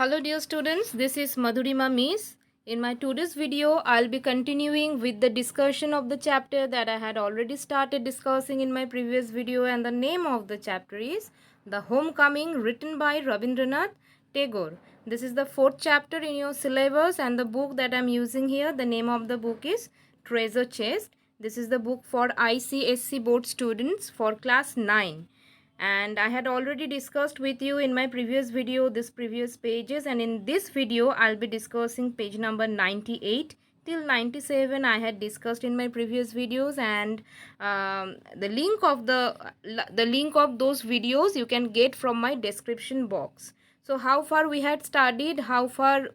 Hello dear students, this is Madhurima Miss. In my today's video, I'll be continuing with the discussion of the chapter that I had already started discussing in my previous video, and the name of the chapter is The Homecoming, written by Rabindranath Tagore. This is the fourth chapter in your syllabus, and the book that I'm using here, the name of the book is Treasure Chest. This is the book for ICSE board students for class 9. And I had already discussed with you in my previous video this previous pages, and in this video I'll be discussing page number 98 till 97 I had discussed in my previous videos, and the link of those videos you can get from my description box. So how far we had studied, how far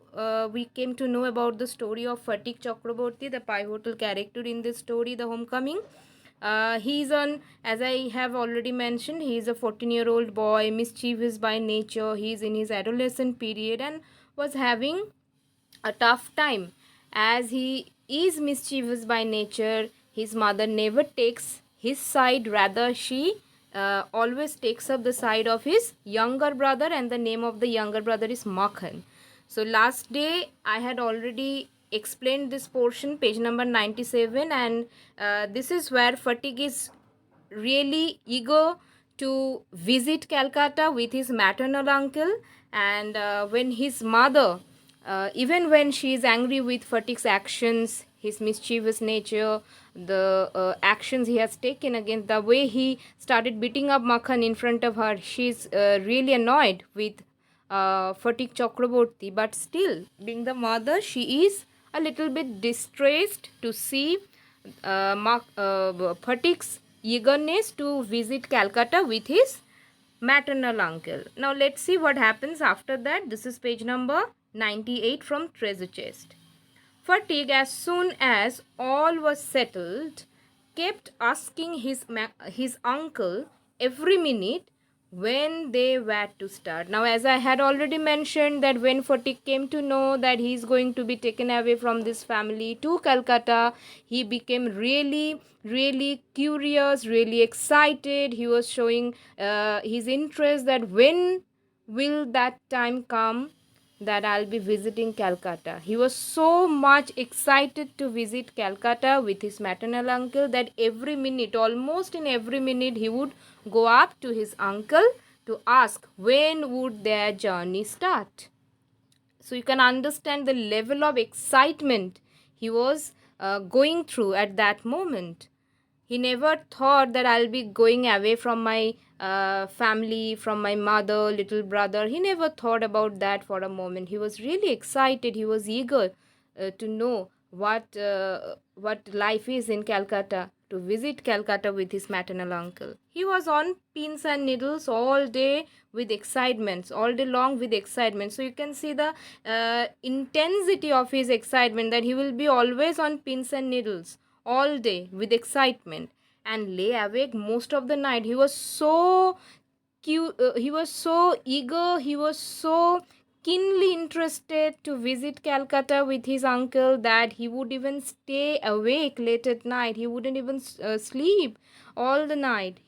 we came to know about the story of Phatik Chakraborty, the pivotal character in this story, The Homecoming. He's on, as I have already mentioned, he's a 14-year-old boy, mischievous by nature. He's in his adolescent period and was having a tough time. As he is mischievous by nature, his mother never takes his side, rather she always takes up the side of his younger brother, and the name of the younger brother is Makhan. So last day I had already explained this portion, page number 97, and this is where Phatik is really eager to visit Calcutta with his maternal uncle, and when his mother, even when she is angry with Phatik's actions, his mischievous nature, the actions he has taken against, the way he started beating up Makhan in front of her, she is really annoyed with Phatik Chakraborty, but still, being the mother, she is a little bit distressed to see Phatik's eagerness to visit Calcutta with his maternal uncle. Now let's see what happens after that. This is page number 98 from Treasure Chest. Phatik, as soon as all was settled, kept asking his uncle every minute when they were to start. Now, as I had already mentioned, that when Phatik came to know that he is going to be taken away from this family to Calcutta, he became really curious, really excited. He was showing his interest that when will that time come that I'll be visiting Calcutta. He was so much excited to visit Calcutta with his maternal uncle that every minute, almost in every minute, he would go up to his uncle to ask when would their journey start. So you can understand the level of excitement he was going through at that moment. He never thought that I'll be going away from my family, from my mother, little brother. He never thought about that for a moment. He was really excited. He was eager to know what life is in Calcutta, to visit Calcutta with his maternal uncle. He was on pins and needles all day with excitements, all day long with excitement. So you can see the intensity of his excitement, that he will be always on pins and needles all day with excitement and lay awake most of the night. He was so cute, he was so eager, he was so keenly interested to visit Calcutta with his uncle that he would even stay awake late at night. He wouldn't even sleep all the night.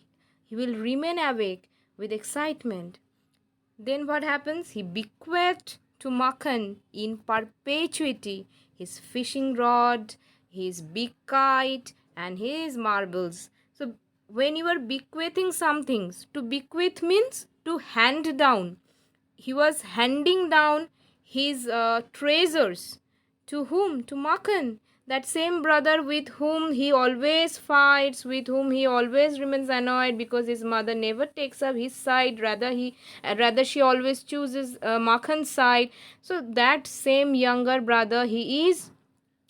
He will remain awake with excitement. Then what happens? He bequeathed to Makhan in perpetuity his fishing rod, his big kite, and his marbles. So when you are bequeathing some things, to bequeath means to hand down. He was handing down his treasures to whom? To Makhan, that same brother with whom he always fights, with whom he always remains annoyed because his mother never takes up his side, rather she always chooses Makhan's side. So that same younger brother, he is,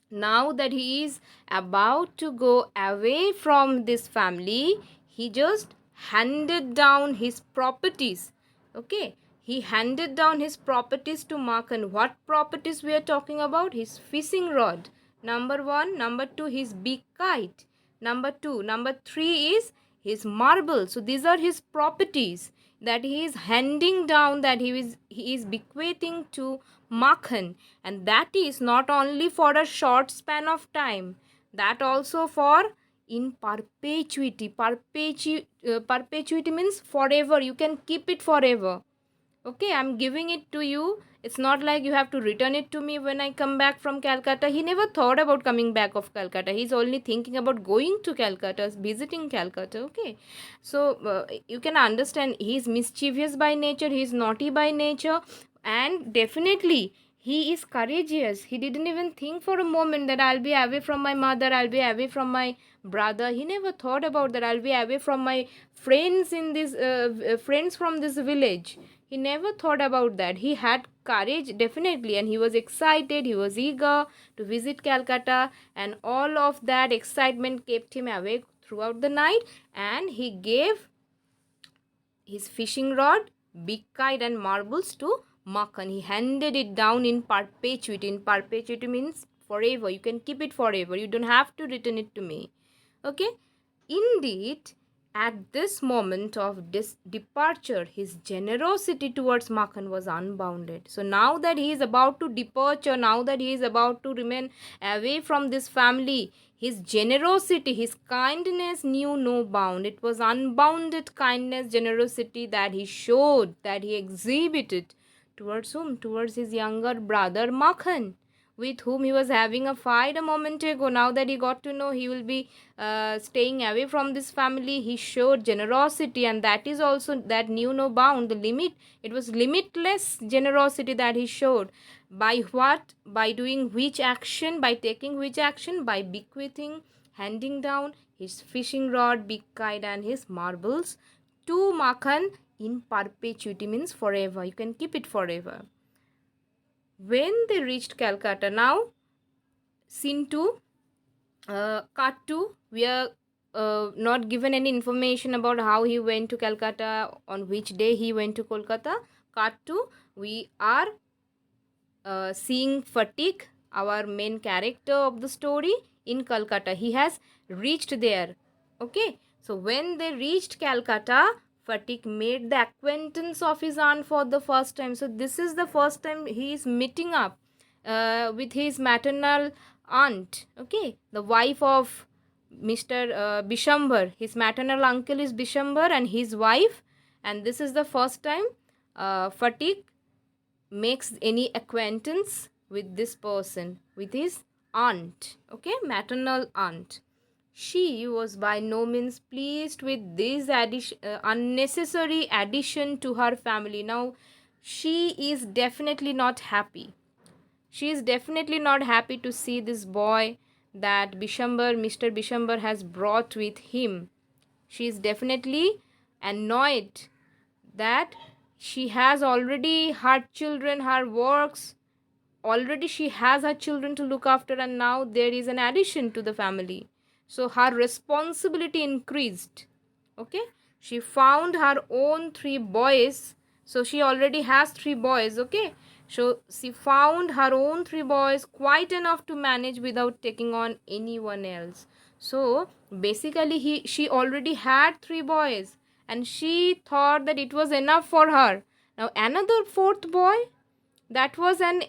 now that he is about to go away from this family, he just handed down his properties. Okay, he handed down his properties to Makhan. What properties we are talking about? His fishing rod, number 1. Number 2, his big kite. Number 2. Number 3 is his marble. So these are his properties that he is handing down, that he is bequeathing to Makhan, and that is not only for a short span of time, that also for in perpetuity. Perpetuity means forever. You can keep it forever. Okay, I'm giving it to you. It's not like you have to return it to me when I come back from Calcutta. He never thought about coming back of Calcutta. He's only thinking about going to Calcutta, visiting Calcutta. Okay, so you can understand he's mischievous by nature, he's naughty by nature, and definitely he is courageous. He didn't even think for a moment that I'll be away from my mother, I'll be away from my brother. He never thought about that. I'll be away from my friends in this friends from this village. He never thought about that. He had courage, definitely, and he was excited, he was eager to visit Calcutta, and all of that excitement kept him awake throughout the night. And he gave his fishing rod, big kite, and marbles to Makhan. He handed it down in perpetuity. In perpetuity means forever. You can keep it forever. You don't have to return it to me. Okay? Indeed, at this moment of departure, his generosity towards Makhan was unbounded. So now that he is about to departure, now that he is about to remain away from this family, his generosity, his kindness knew no bound. It was unbounded kindness, generosity that he showed, that he exhibited. Towards whom? Towards his younger brother Makhan, with whom he was having a fight a moment ago. Now that he got to know he will be staying away from this family, he showed generosity, and that is also, that knew no bound, the limit. It was limitless generosity that he showed. By what? By doing which action? By taking which action? By bequeathing, handing down his fishing rod, big kite, and his marbles to Makhan in perpetuity, means forever. You can keep it forever. When they reached Calcutta, now scene 2, cut 2, we are not given any information about how he went to Calcutta, on which day he went to Kolkata. Cut 2, we are seeing Fatigue, our main character of the story, in Calcutta. He has reached there. Okay, so when they reached Calcutta, Fatigue made the acquaintance of his aunt for the first time. So this is the first time he is meeting up with his maternal aunt. Okay, the wife of Mr. Bishambar. His maternal uncle is Bishambar and his wife, and this is the first time Fatigue makes any acquaintance with this person, with his aunt. Okay, maternal aunt. She was by no means pleased with this unnecessary addition to her family. Now she is definitely not happy. She is definitely not happy to see this boy that Mr. Bishambar has brought with him. She is definitely annoyed that she has already her children, her works, already she has her children to look after, and now there is an addition to the family. So her responsibility increased. Okay, she found her own 3 boys. So she already has 3 boys. Okay, so she found her own 3 boys quite enough to manage without taking on anyone else. So basically she already had 3 boys, and she thought that it was enough for her. Now another 4th boy, that was an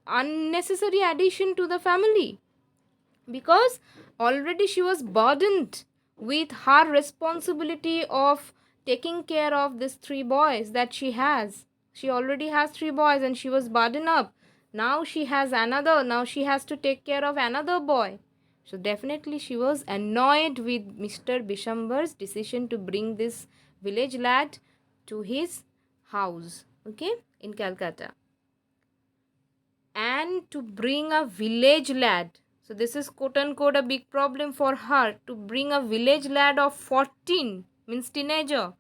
unnecessary addition to the family, because already she was burdened with her responsibility of taking care of these 3 boys that she has. She already has 3 boys and she was burdened up. Now she has another. Now she has to take care of another boy. So definitely she was annoyed with Mr. Bishambar's decision to bring this village lad to his house, okay, in Calcutta. And to bring a village lad, so this is quote unquote a big problem for her, to bring a village lad of 14, means teenager,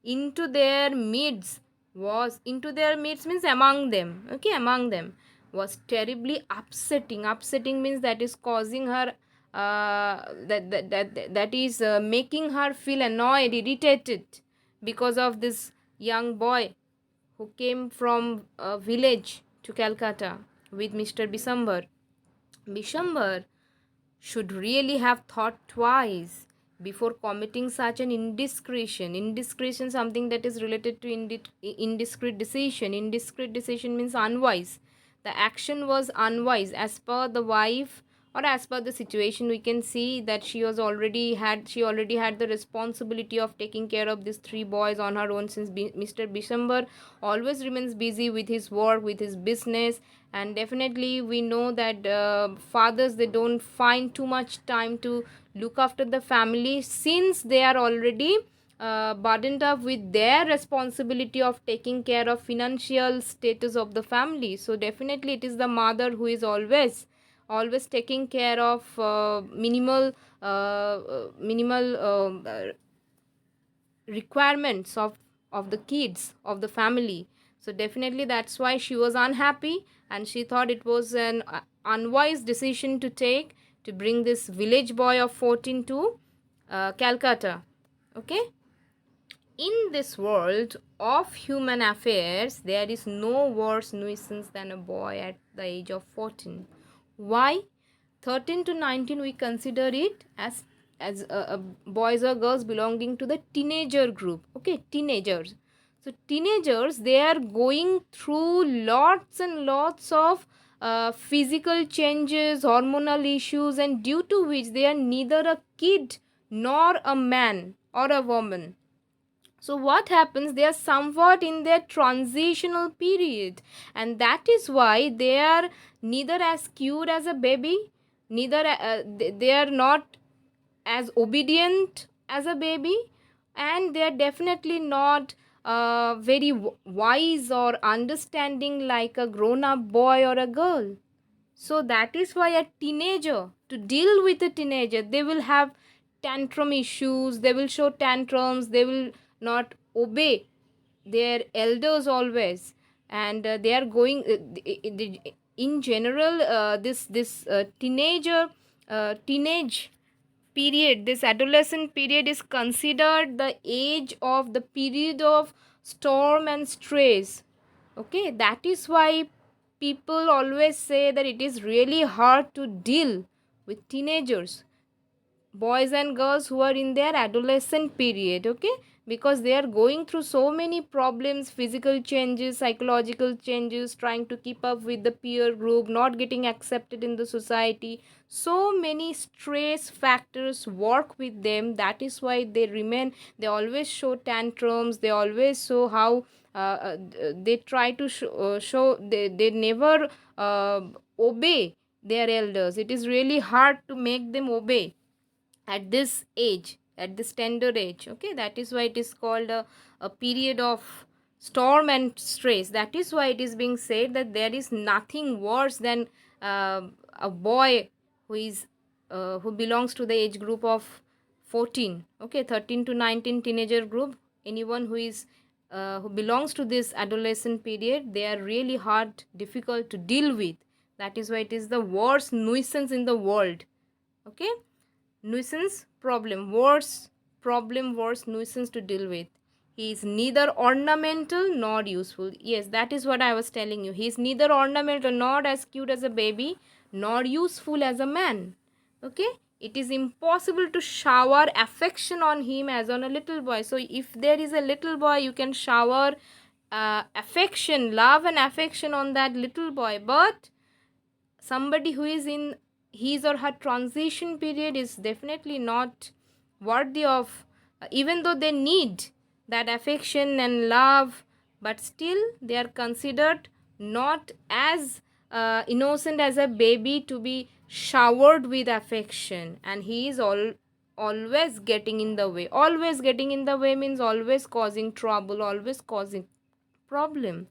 into their midst means among them, okay, among them, was terribly upsetting. Upsetting means that is causing her that is making her feel annoyed, irritated, because of this young boy who came from a village to Calcutta with Mr. Bishambar. Bishambar should really have thought twice before committing such an indiscretion. Indiscretion, something that is related to indiscreet decision. Indiscreet decision means unwise. The action was unwise as per the wife or as per the situation we can see that she already had the responsibility of taking care of these three boys on her own, since Mr. Bishambar always remains busy with his work, with his business. And definitely we know that fathers, they don't find too much time to look after the family, since they are already burdened up with their responsibility of taking care of financial status of the family. So definitely it is the mother who is always taking care of minimal requirements of the kids of the family. So definitely that's why she was unhappy, and she thought it was an unwise decision to take, to bring this village boy of 14 to Calcutta. Okay, in this world of human affairs, there is no worse nuisance than a boy at the age of 14. Why? 13 to 19 we consider it as boys or girls belonging to the teenager group. Okay, teenagers. So teenagers, they are going through lots and lots of physical changes, hormonal issues, and due to which they are neither a kid nor a man or a woman. So what happens, they are somewhat in their transitional period, and that is why they are neither as cute as a baby, neither they are not as obedient as a baby, and they are definitely not very wise or understanding like a grown up boy or a girl. So that is why a teenager, to deal with a teenager, they will have tantrum issues, they will show tantrums, they will not obey their elders always, and they are going in general, this teenage period, this adolescent period is considered the age of the period of storm and stress. Okay, that is why people always say that it is really hard to deal with teenagers, boys and girls who are in their adolescent period. Okay, because they are going through so many problems, physical changes, psychological changes, trying to keep up with the peer group, not getting accepted in the society. So many stress factors work with them. That is why they remain, they always show tantrums, they always show how they try to show they never obey their elders. It is really hard to make them obey at this age, at this tender age. Okay, that is why it is called a period of storm and stress. That is why it is being said that there is nothing worse than a boy who is who belongs to the age group of 14. Okay, 13 to 19 teenager group, anyone who is who belongs to this adolescent period, they are really hard, difficult to deal with. That is why it is the worst nuisance in the world. Okay, nuisance, worse nuisance to deal with. He is neither ornamental nor useful. Yes, that is what I was telling you. He is neither ornamental, not as cute as a baby, nor useful as a man. Okay, it is impossible to shower affection on him as on a little boy. So if there is a little boy, you can shower affection, love and affection on that little boy, but somebody who is in his or her transition period is definitely not worthy of, even though they need that affection and love, but still they are considered not as innocent as a baby to be showered with affection, and he is always getting in the way. Always getting in the way means always causing trouble, always causing problem.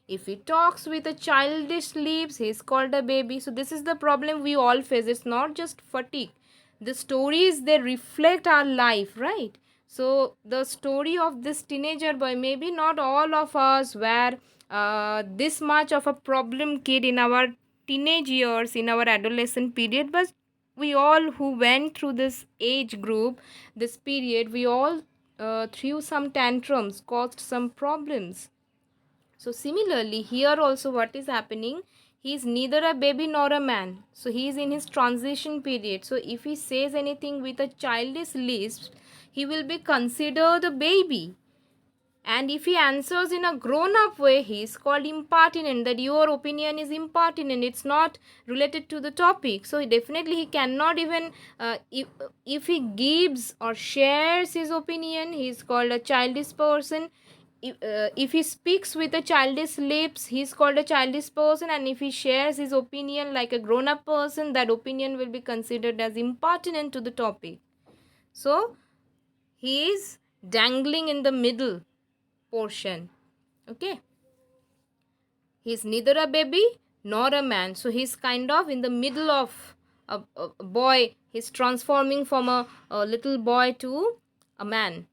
If he talks with a childish lips, he is called a baby. So this is the problem we all face. It's not just fatigue. The stories, they reflect our life, right? So the story of this teenager boy, maybe not all of us were this much of a problem kid in our teenage years, in our adolescent period, but we all who went through this age group, this period, we all threw some tantrums, caused some problems. So similarly, here also what is happening, he is neither a baby nor a man. So he is in his transition period. So if he says anything with a childish lisp, he will be considered a baby. And if he answers in a grown-up way, he is called impertinent, that your opinion is impertinent, it's not related to the topic. So definitely he cannot even, if he gives or shares his opinion, he is called a childish person. If he speaks with a childish lips, he is called a childish person. And if he shares his opinion like a grown-up person, that opinion will be considered as impertinent to the topic. So he is dangling in the middle portion. Okay, he's neither a baby nor a man, so he's kind of in the middle of a boy. He's transforming from a little boy to a man.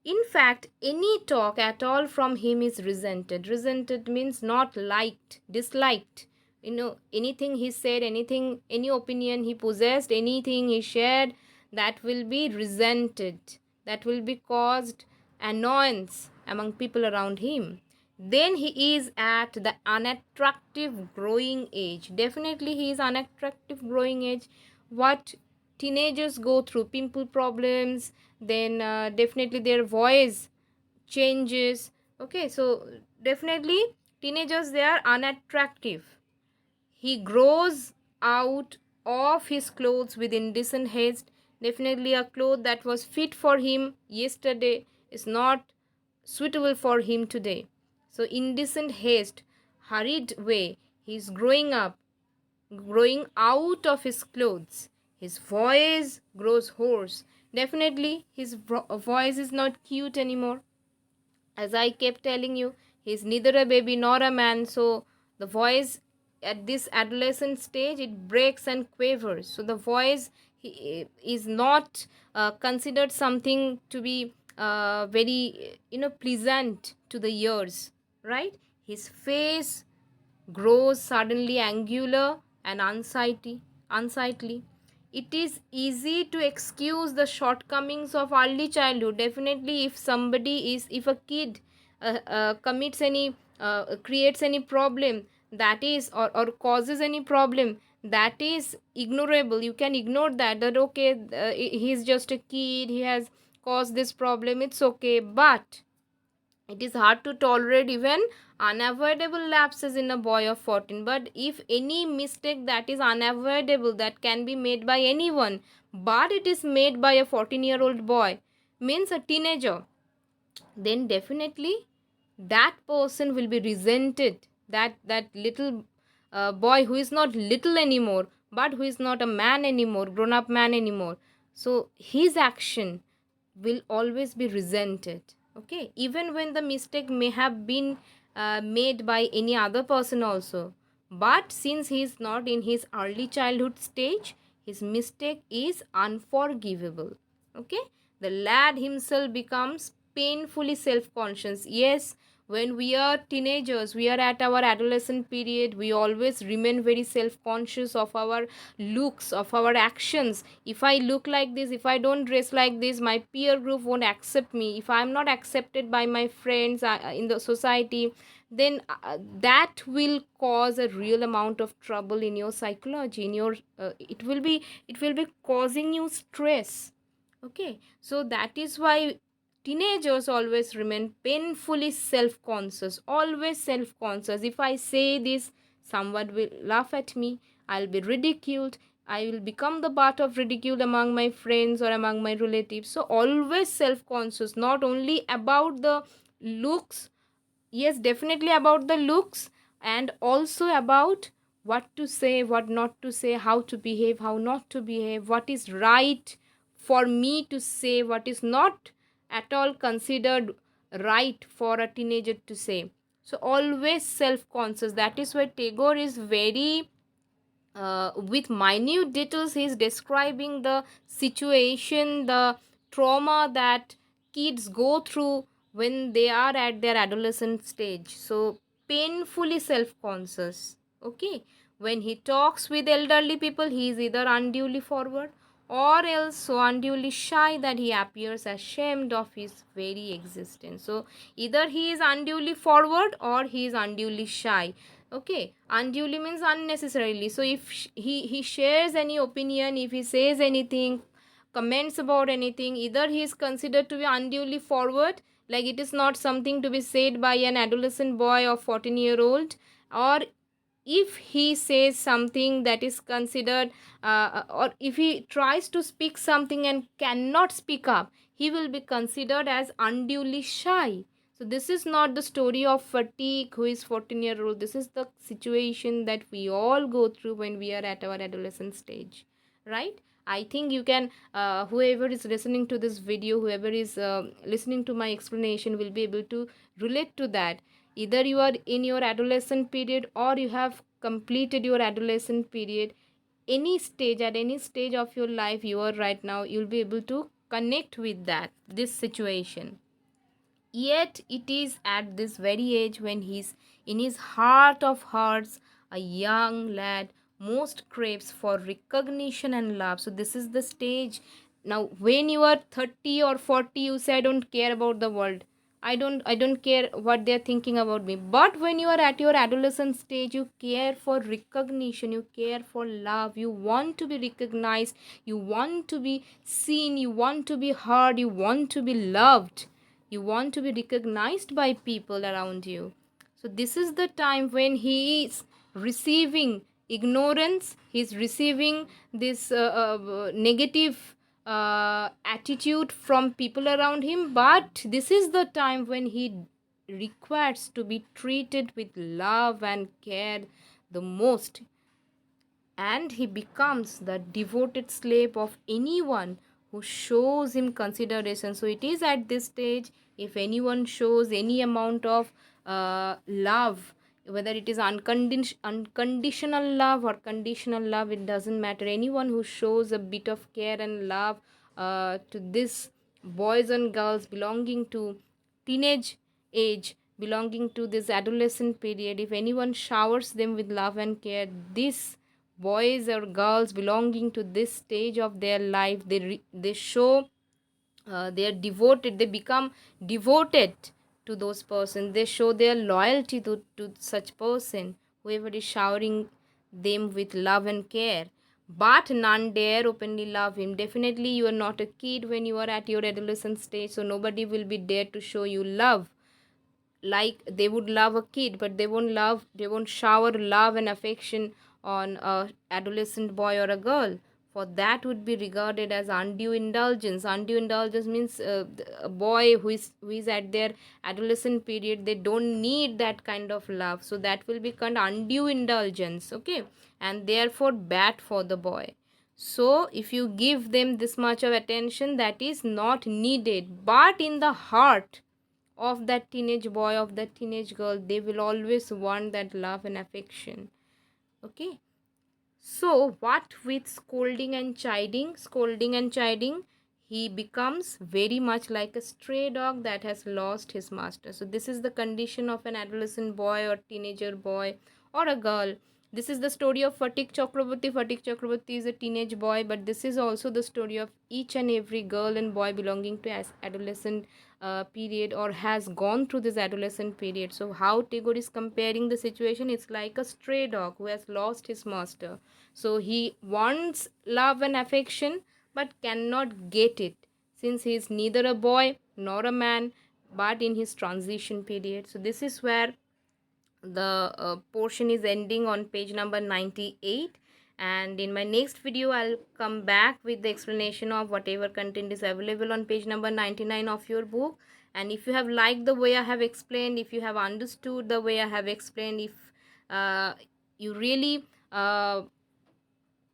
In fact, any talk at all from him is resented. Resented means not liked, disliked. Anything he said, anything, any opinion he possessed, anything he shared, that will be resented. That will be caused annoyance among people around him. Then he is at the unattractive growing age. Definitely he is unattractive growing age. What teenagers go through, pimple problems, then definitely their voice changes. Okay, so definitely teenagers, they are unattractive. He grows out of his clothes with indecent haste. Definitely a cloth that was fit for him yesterday is not suitable for him today. So indecent haste, hurried way, he is growing up, growing out of his clothes. His voice grows hoarse. Definitely his voice is not cute anymore. As I kept telling you, he's neither a baby nor a man. So the voice at this adolescent stage, it breaks and quavers. So the voice is not considered something to be very pleasant to the ears, right? His face grows suddenly angular and unsightly. It is easy to excuse the shortcomings of early childhood. Definitely, if a kid commits any, creates any problem, that is, or causes any problem, that is ignorable. You can ignore that okay, he's just a kid, he has caused this problem, it's okay. But it is hard to tolerate even unavoidable lapses in a boy of 14. But if any mistake that is unavoidable, that can be made by anyone, but it is made by a 14-year-old boy, means a teenager, then definitely that person will be resented. That little boy who is not little anymore, but who is not a man anymore, grown up man anymore, so his action will always be resented. Okay, even when the mistake may have been made by any other person also, but since he is not in his early childhood stage, his mistake is unforgivable. Okay, the lad himself becomes painfully self-conscious. Yes, when we are teenagers, we are at our adolescent period, we always remain very self-conscious of our looks, of our actions. If I look like this, if I don't dress like this, my peer group won't accept me. If I am not accepted by my friends in the society, then that will cause a real amount of trouble in your psychology, in your it will be causing you stress. Okay, so that is why teenagers always remain painfully self-conscious, always self-conscious. If I say this, someone will laugh at me, I'll be ridiculed, I will become the butt of ridicule among my friends or among my relatives. So always self-conscious, not only about the looks, yes, definitely about the looks, and also about what to say, what not to say, how to behave, how not to behave, what is right for me to say, what is not at all considered right for a teenager to say. So always self conscious. That is why Tagore is very with minute details, he is describing the situation, the trauma that kids go through when they are at their adolescent stage. So painfully self-conscious. Okay, when he talks with elderly people, he is either unduly forward or else so unduly shy that he appears ashamed of his very existence. So either he is unduly forward or he is unduly shy. Okay, unduly means unnecessarily. So if he shares any opinion, if he says anything, comments about anything, either he is considered to be unduly forward, Like, it is not something to be said by an adolescent boy of 14-year-old, or if he says something that is considered, or if he tries to speak something and cannot speak up, he will be considered as unduly shy. So this is not the story of fatigue who is 14-year-old. This is the situation that we all go through when we are at our adolescent stage, right? I think you can, whoever is listening to this video, whoever is listening to my explanation, will be able to relate to that. Either you are in your adolescent period or you have completed your adolescent period, any stage, at any stage of your life you are right now, you'll be able to connect with that, this situation. Yet it is at this very age when he's in his heart of hearts, a young lad most craves for recognition and love. So this is the stage. Now when you are 30 or 40, you say, I don't care about the world. I don't care what they're thinking about me. But when you are at your adolescent stage, you care for recognition, you care for love, you want to be recognized, you want to be seen, you want to be heard, you want to be loved, you want to be recognized by people around you. So this is the time when he is receiving ignorance, he's receiving this negative attitude from people around him, but this is the time when he requires to be treated with love and care the most, and he becomes the devoted slave of anyone who shows him consideration. So it is at this stage, if anyone shows any amount of love, whether it is unconditional love or conditional love, it doesn't matter. Anyone who shows a bit of care and love to this boys and girls belonging to teenage age, belonging to this adolescent period, if anyone showers them with love and care, this boys or girls belonging to this stage of their life, they show, they are devoted, they become devoted to those persons, they show their loyalty to such person, whoever is showering them with love and care. But none dare openly love him. Definitely you are not a kid when you are at your adolescent stage, so nobody will be there to show you love like they would love a kid, but they won't shower love and affection on a adolescent boy or a girl. For that would be regarded as undue indulgence. Undue indulgence means a boy who is at their adolescent period, they don't need that kind of love, so that will be called undue indulgence, okay, and therefore bad for the boy. So if you give them this much of attention, that is not needed, but in the heart of that teenage boy, of that teenage girl, they will always want that love and affection, okay. So what with scolding and chiding? Scolding and chiding, he becomes very much like a stray dog that has lost his master. So this is the condition of an adolescent boy or teenager boy or a girl. This is the story of Fatik Chakraborty. Fatik Chakraborty is a teenage boy, but this is also the story of each and every girl and boy belonging to adolescent period, or has gone through this adolescent period. So how Tagore is comparing the situation, it's like a stray dog who has lost his master. So he wants love and affection but cannot get it, since he is neither a boy nor a man, but in his transition period. So this is where the portion is ending on page number 98, and in my next video I'll come back with the explanation of whatever content is available on page number 99 of your book. And if you have liked the way I have explained, if you have understood the way I have explained, if you really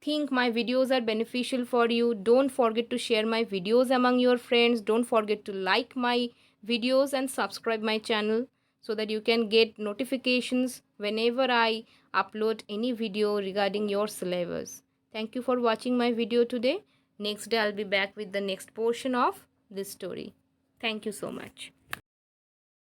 think my videos are beneficial for you, don't forget to share my videos among your friends, don't forget to like my videos and subscribe my channel, so that you can get notifications whenever I upload any video regarding your syllabus. Thank you for watching my video today. Next day I'll be back with the next portion of this story. Thank you so much.